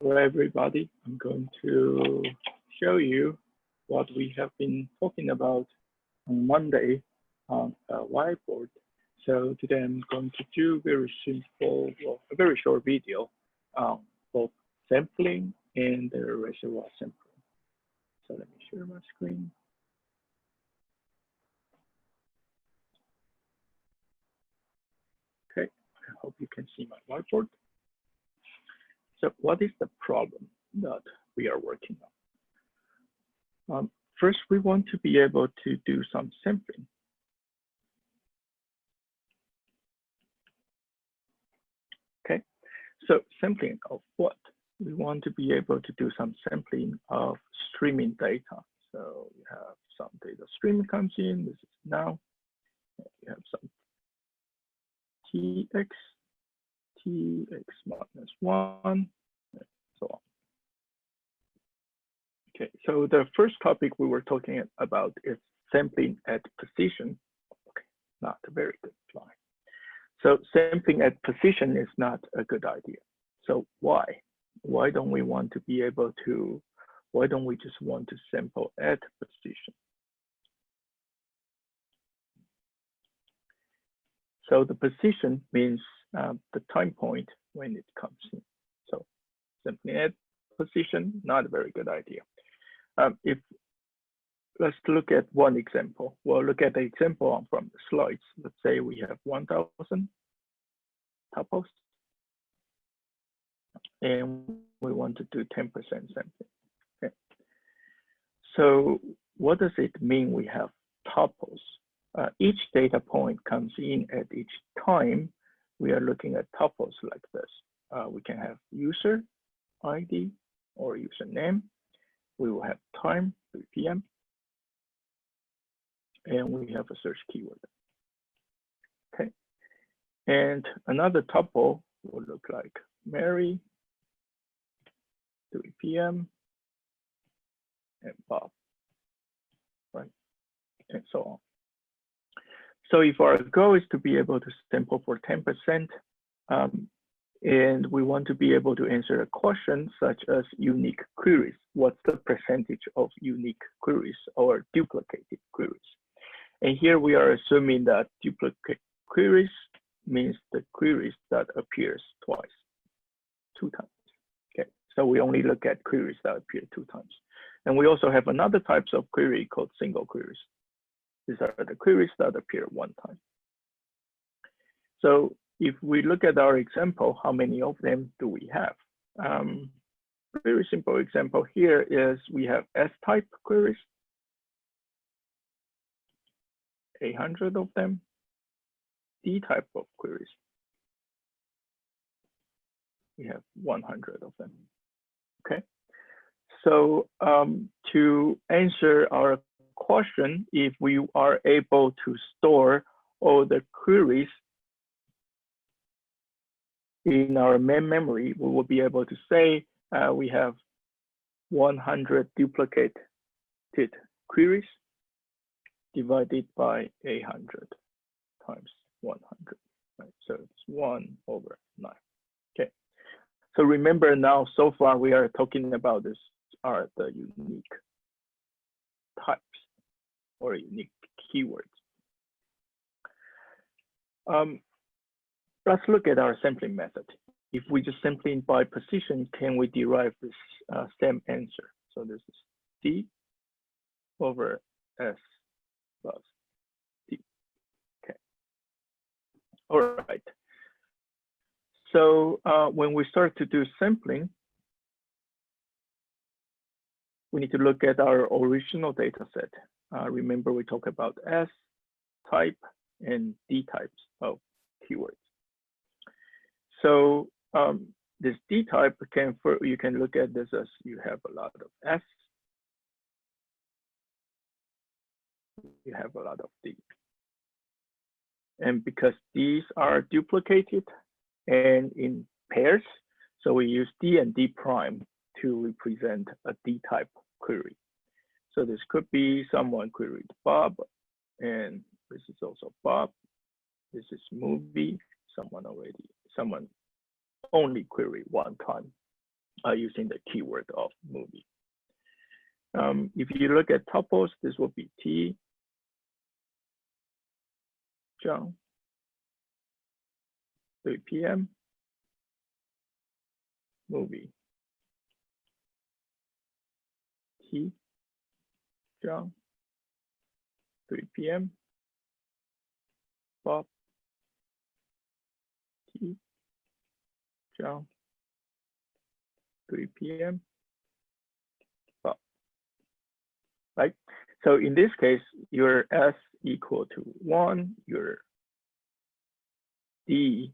Hello, everybody. I'm going to show you what we have been talking about on Monday on a whiteboard. So today I'm going to do very simple, well, a very short video on both sampling and the reservoir sampling. So let me share my screen. Okay, I hope you can see my whiteboard. So what is the problem that we are working on? First, we want to be able to do some sampling. Okay, so sampling of what? We want to be able to do some sampling of streaming data. So we have some data stream comes in, this is now. We have some tx minus 1, and so on. Okay, so the first topic we were talking about is sampling at position. Okay, not a very good slide. So sampling at position is not a good idea. So why? Why don't we want to be able to, why don't we just want to sample at position? So the position means the time point when it comes in. So sampling at position, not a very good idea. If let's look at one example. We'll look at the example from the slides. Let's say we have 1,000 tuples, and we want to do 10% sampling. Okay. So what does it mean we have tuples? Each data point comes in at each time. We are looking at tuples like this. We can have user ID or username. We will have time, 3 p.m. And we have a search keyword. Okay. And another tuple will look like Mary, 3 p.m. and Bob, right? And so on. So if our goal is to be able to sample for 10%, and we want to be able to answer a question such as unique queries, what's the percentage of unique queries or duplicated queries? And here we are assuming that duplicate queries means the queries that appears twice, 2 times. Okay, so we only look at queries that appear 2 times. And we also have another types of query called single queries. These are the queries that appear 1 time. So if we look at our example, how many of them do we have? Very simple example here is we have S-type queries, 800 of them, D-type of queries, we have 100 of them. Okay, so to answer our question, if we are able to store all the queries in our main memory, we will be able to say we have 100 duplicated queries divided by 800 times 100, right? So it's 1/9. Okay. So remember now, so far we are talking about this are the unique types or unique keywords. Let's look at our sampling method. If we just sampling by position, can we derive this same answer? So this is D over S plus D. Okay. All right. So when we start to do sampling, we need to look at our original data set. Remember, we talked about S type and D types of keywords. So this D type you can look at this as you have a lot of S, you have a lot of D. And because these are duplicated and in pairs, so we use D and D prime to represent a D type query. So this could be someone queried Bob, and this is also Bob. This is movie, someone only queried 1 time. using the keyword of movie. If you look at tuples, this will be T, John, 3 p.m., movie, T, John, 3 p.m., Bob, T, John, 3 p.m., Bob, right? So in this case, your S equal to 1, your D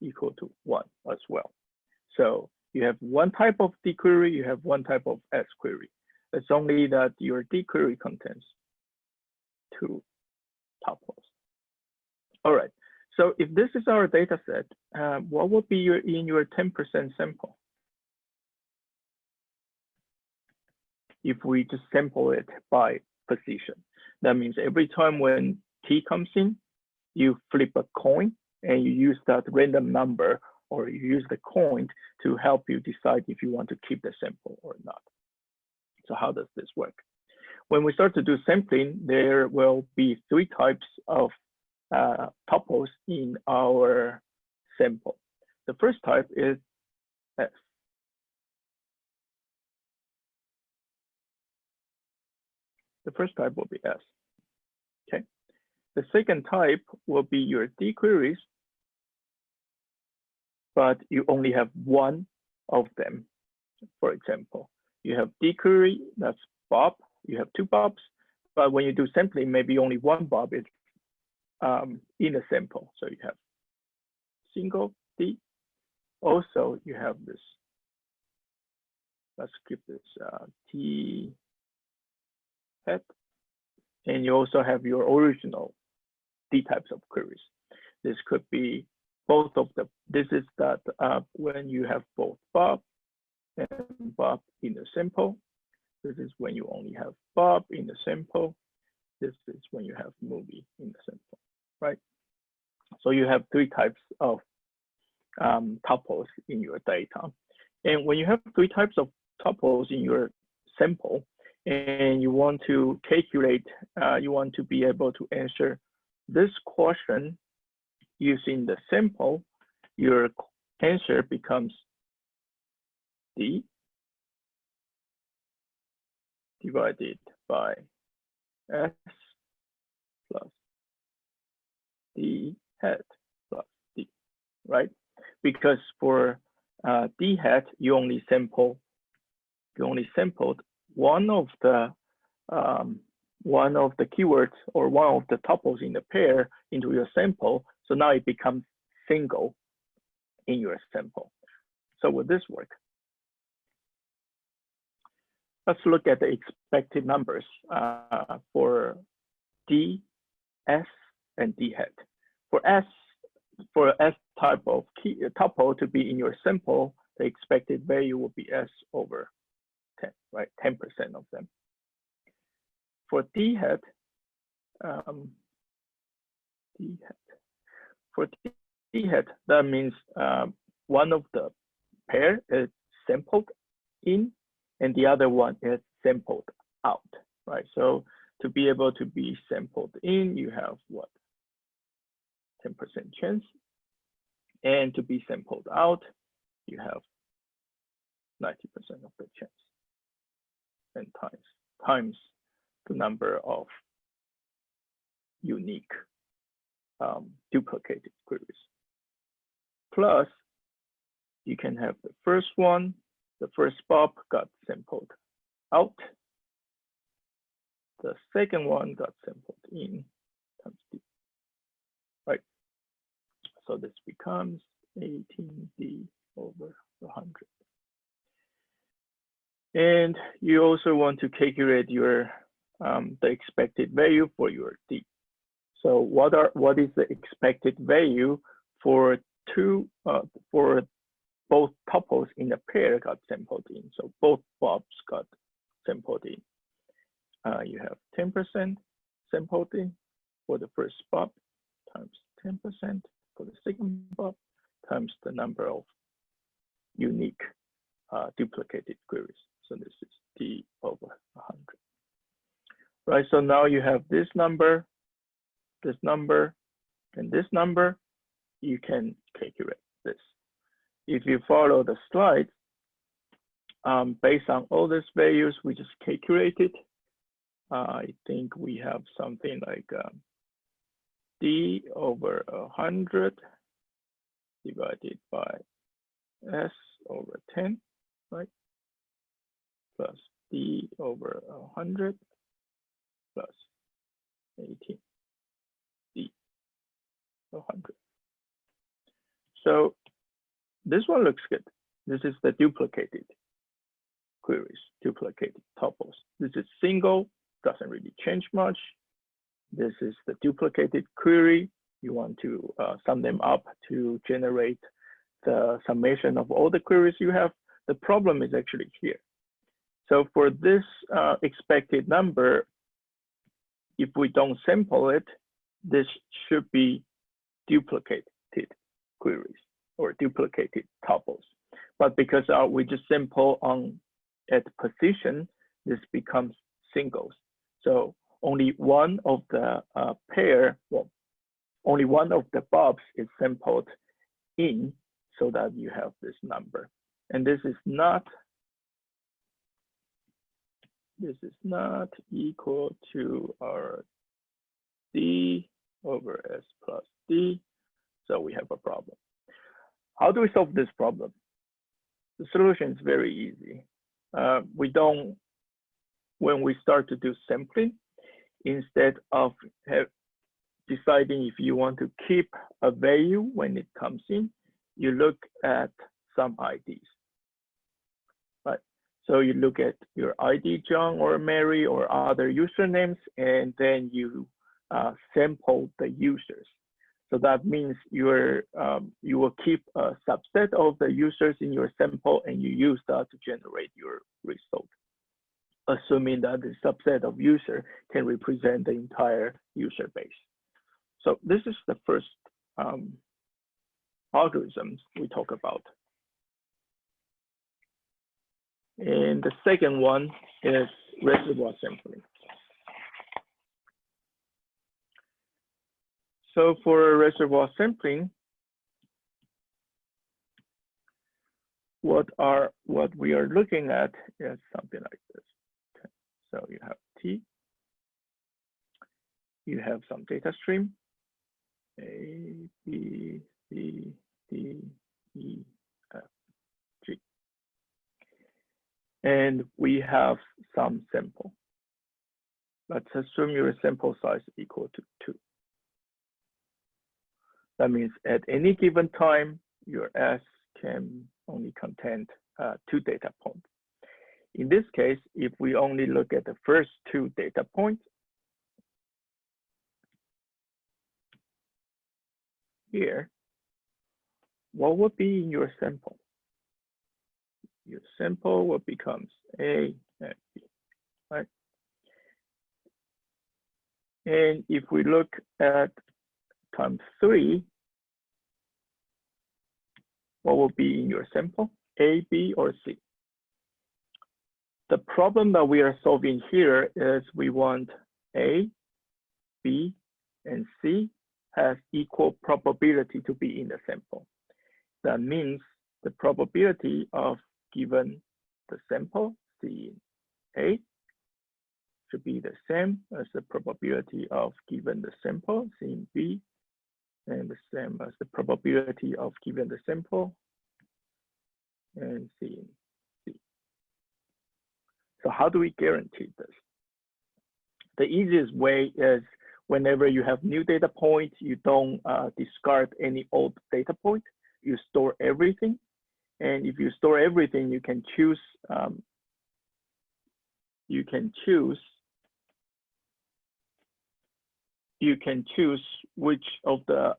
equal to 1 as well. So you have one type of D query, you have one type of S query. It's only that your D query contains 2 tuples. All right, so if this is our data set, what would be in your 10% sample? If we just sample it by position, that means every time when T comes in, you flip a coin and you use that random number, or you use the coin to help you decide if you want to keep the sample or not. So how does this work? When we start to do sampling, there will be 3 types of tuples in our sample. The first type is S. The first type will be S. Okay. The second type will be your D queries, but you only have one of them. For example, you have D query, that's Bob, you have 2 Bobs, but when you do sampling, maybe only 1 Bob is in a sample. So you have single D. Also, you have this, let's keep this T head, and you also have your original D types of queries. This could be both of them. This is that when you have both Bob and Bob in the sample. This is when you only have Bob in the sample. This is when you have movie in the sample, right? So you have 3 types of tuples in your data. And when you have 3 types of tuples in your sample, and you want to calculate, you want to be able to answer this question using the sample, your answer becomes D divided by S plus D hat plus D, right? Because for D hat, you only sampled one of the keywords or one of the tuples in the pair into your sample. So now it becomes single in your sample. So will this work? Let's look at the expected numbers for D, S, and D hat. For S type of tuple to be in your sample, the expected value will be S over 10, right? 10% of them. For D hat, that means one of the pair is sampled in and the other one is sampled out, right? So to be able to be sampled in, you have what? 10% chance. And to be sampled out, you have 90% of the chance. And times the number of unique duplicated queries. Plus, you can have the first one, the first Bob got sampled out. The second one got sampled in times D, right? So this becomes 18D over 100. And you also want to calculate your the expected value for your D. So what is the expected value for both tuples in a pair got sampled in? So both Bobs got sampled in. You have 10% sampled in for the first Bob times 10% for the second Bob times the number of unique duplicated queries. So this is D over 100. Right, so now you have this number, and this number. You can calculate this. If you follow the slides, based on all these values we just calculated, I think we have something like D over 100 divided by S over 10, right? Plus D over 100 plus 18 D 100. So this one looks good. This is the duplicated queries, duplicated tuples. This is single, doesn't really change much. This is the duplicated query. You want to sum them up to generate the summation of all the queries you have. The problem is actually here. So for this expected number, if we don't sample it, this should be duplicated queries or duplicated tuples. But because we just sample on at position, this becomes singles. So only one of the pair, well, only one of the bobs is sampled in, so that you have this number. And this is not equal to our D over S plus D. So we have a problem. How do we solve this problem? The solution is very easy. When we start to do sampling, instead of deciding if you want to keep a value when it comes in, you look at some IDs, right? So you look at your ID John or Mary or other usernames, and then you sample the users. So that means you will keep a subset of the users in your sample, and you use that to generate your result, assuming that the subset of user can represent the entire user base. So this is the first algorithms we talk about. And the second one is reservoir sampling. So for reservoir sampling, what we are looking at is something like this. Okay. So you have T, you have some data stream, A, B, C, D, E, F, G. And we have some sample. Let's assume your sample size equal to 2. That means at any given time, your S can only contain 2 data points. In this case, if we only look at the first 2 data points, here, what would be in your sample? Your sample will become A and B, right? And if we look at times 3, what will be in your sample? A, B, or C? The problem that we are solving here is we want A, B, and C has equal probability to be in the sample. That means the probability of given the sample, C in A, should be the same as the probability of given the sample, C in B, and the same as the probability of given the sample, and C in C. So how do we guarantee this? The easiest way is whenever you have new data points, you don't discard any old data point. You store everything. And if you store everything, you can choose which of the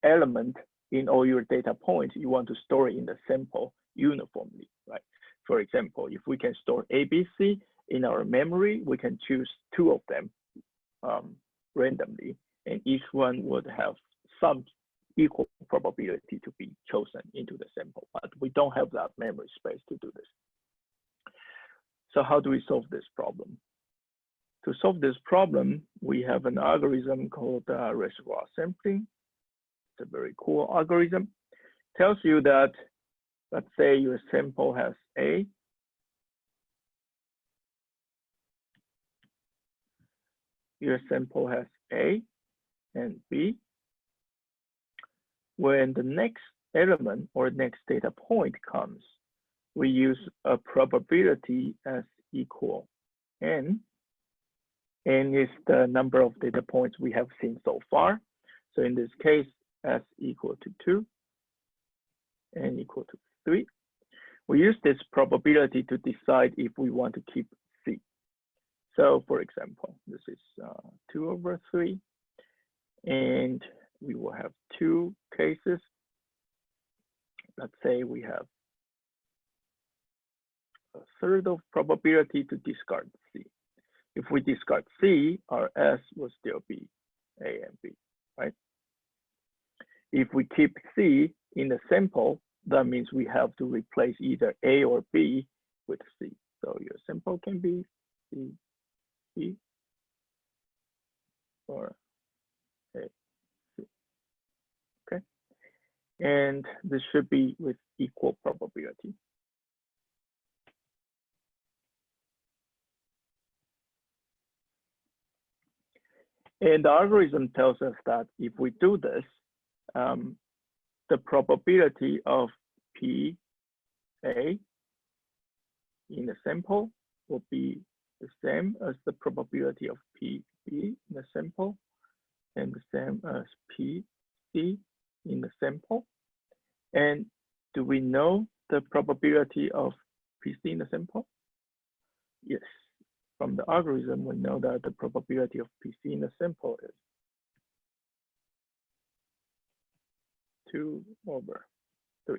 element in all your data points you want to store in the sample uniformly, right? For example, if we can store A, B, C in our memory, we can choose 2 of them randomly, and each one would have some equal probability to be chosen into the sample, but we don't have that memory space to do this. So how do we solve this problem? To solve this problem, we have an algorithm called reservoir sampling. It's a very cool algorithm. Tells you that, let's say your sample has A. Your sample has A and B. When the next element or next data point comes, we use a probability as equal N. N is the number of data points we have seen so far. So in this case, S equal to 2, N equal to 3. We use this probability to decide if we want to keep C. So for example, this is 2 over 3, and we will have two cases. Let's say we have a third of probability to discard C. If we discard C, our S will still be A and B, right? If we keep C in the sample, that means we have to replace either A or B with C. So your sample can be C, B, or A, C, okay? And this should be with equal probability. And the algorithm tells us that if we do this, the probability of P A in the sample will be the same as the probability of P B in the sample, and the same as P C in the sample. And do we know the probability of P C in the sample? Yes. From the algorithm, we know that the probability of PC in the sample is 2 over 3.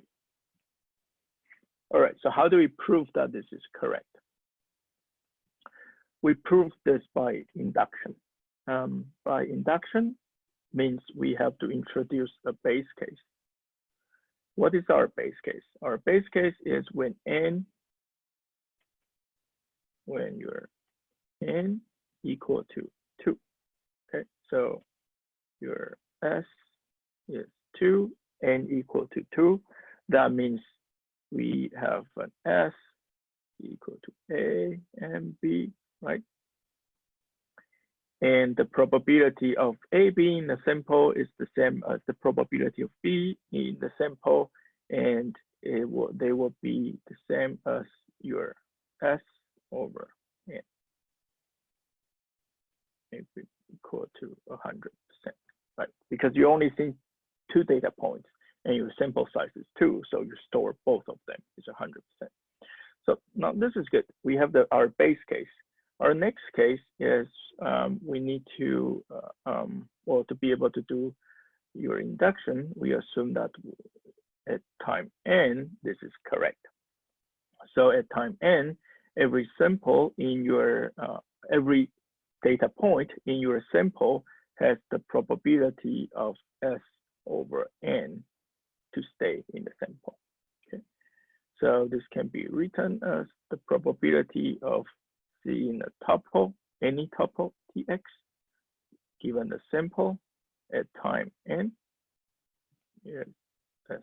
All right, so how do we prove that this is correct? We prove this by induction. By induction means we have to introduce a base case. What is our base case? Our base case is when your N equal to 2, okay? So your S is 2, N equal to 2. That means we have an S equal to A and B, right? And the probability of A being in the sample is the same as the probability of B in the sample, and they will be the same as your S over N. Equal to 100%, right? Because you only see 2 data points and your sample size is 2, so you store both of them is 100%. So now this is good. We have our base case. Our next case is we need to, well, to be able to do your induction, we assume that at time N, this is correct. So at time N, every sample in your, every data point in your sample has the probability of S over N to stay in the sample. Okay, so this can be written as the probability of C in a tuple, any tuple Tx, given the sample at time N is S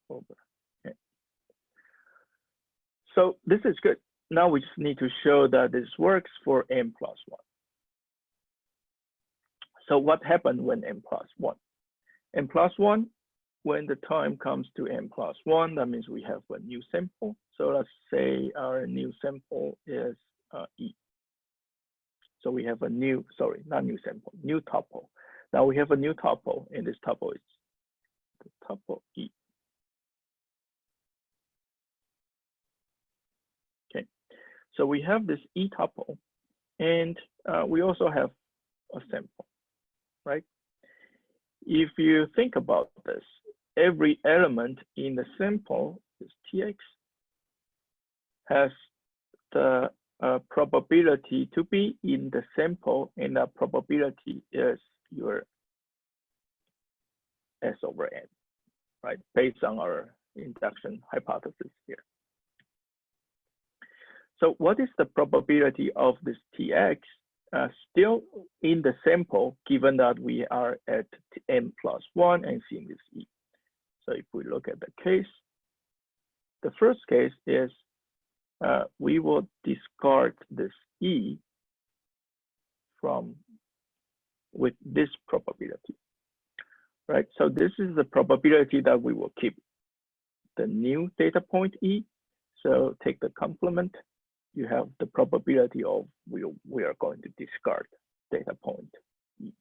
over N. So this is good. Now we just need to show that this works for N plus 1. So what happened when N plus 1? N plus 1, when the time comes to N plus 1, that means we have a new sample. So let's say our new sample is E. So we have a new, sorry, not new sample, new tuple. Now we have a new tuple, and this tuple is the tuple E. Okay, so we have this E tuple, and we also have a sample, right? If you think about this, every element in the sample is Tx has the probability to be in the sample, and that probability is your S over N, right? Based on our induction hypothesis here. So what is the probability of this Tx still in the sample, given that we are at n plus 1 and seeing this E? So if we look at the case, the first case is we will discard this E with this probability, right? So this is the probability that we will keep the new data point E. So take the complement. You have the probability of we are going to discard data point E.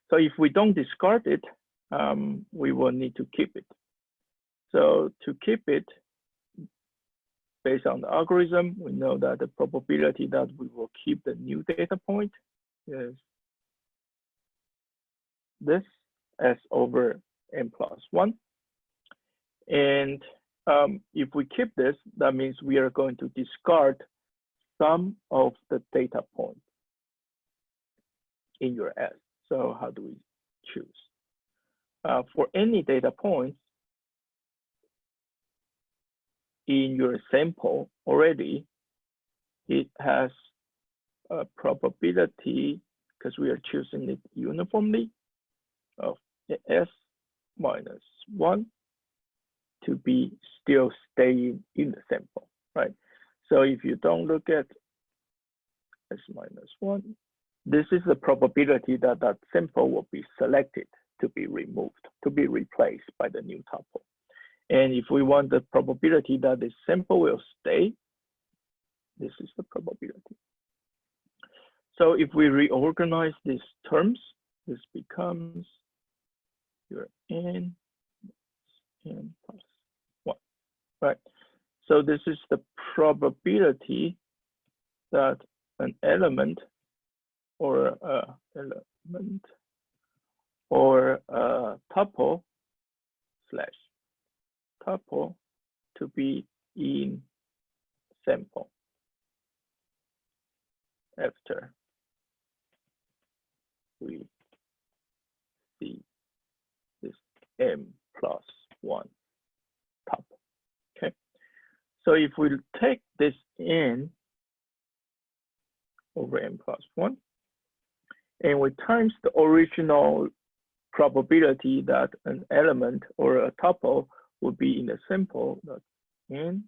So if we don't discard it, we will need to keep it. So to keep it, based on the algorithm, we know that the probability that we will keep the new data point is this S over N plus 1. And if we keep this, that means we are going to discard some of the data points in your S. So how do we choose? For any data points in your sample already, it has a probability, because we are choosing it uniformly, of S minus 1 to be still staying in the sample, right? So if you don't look at S minus 1, this is the probability that that sample will be selected to be removed, to be replaced by the new tuple. And if we want the probability that the sample will stay, this is the probability. So if we reorganize these terms, this becomes your N plus 1, right? So this is the probability that an element or a tuple slash tuple to be in sample after we see this M plus 1 tuple. Okay, so if we take this N over N plus 1 and we times the original probability that an element or a tuple would be in the sample, that's N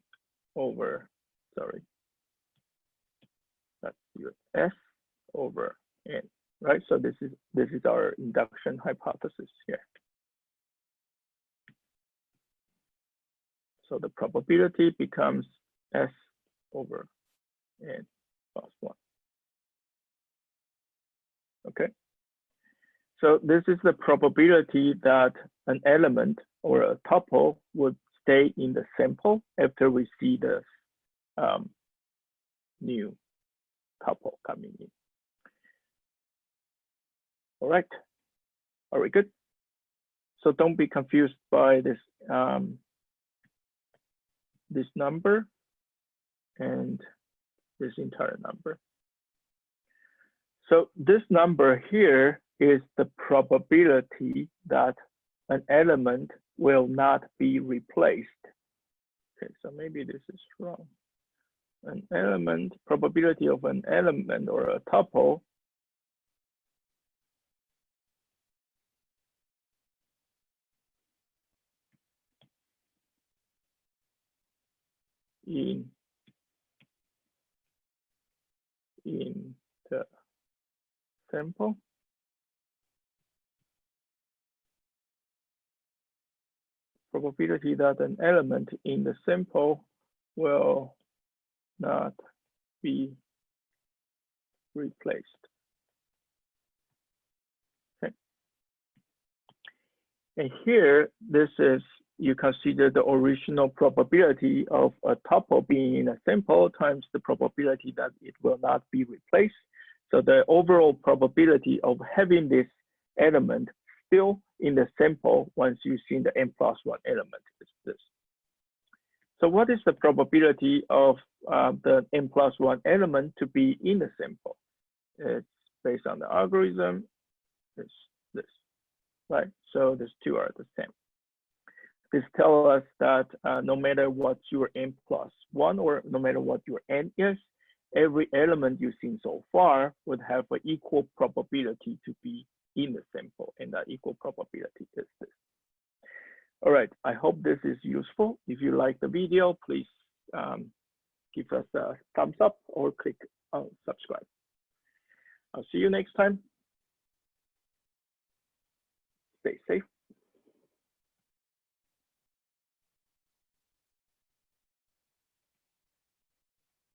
over, that's your S over N, right? So this is our induction hypothesis here. So the probability becomes S over N plus 1. Okay. So this is the probability that an element or a tuple would stay in the sample after we see the new tuple coming in. All right, are we good? So don't be confused by this this number and this entire number. So this number here is the probability that an element will not be replaced. Okay, so maybe this is wrong. An element, probability of an element or a tuple in the sample probability that an element in the sample will not be replaced. Okay. And here, this is, you consider the original probability of a tuple being in a sample times the probability that it will not be replaced. So the overall probability of having this element still in the sample once you've seen the N plus 1 element is this. So what is the probability of the N plus 1 element to be in the sample? It's based on the algorithm, it's this, right? So these two are the same. This tells us that no matter what your n plus 1 or no matter what your n is, every element you've seen so far would have an equal probability to be in the sample, and that equal probability is this. All right, I hope this is useful. If you like the video, please give us a thumbs up or click on subscribe. I'll see you next time.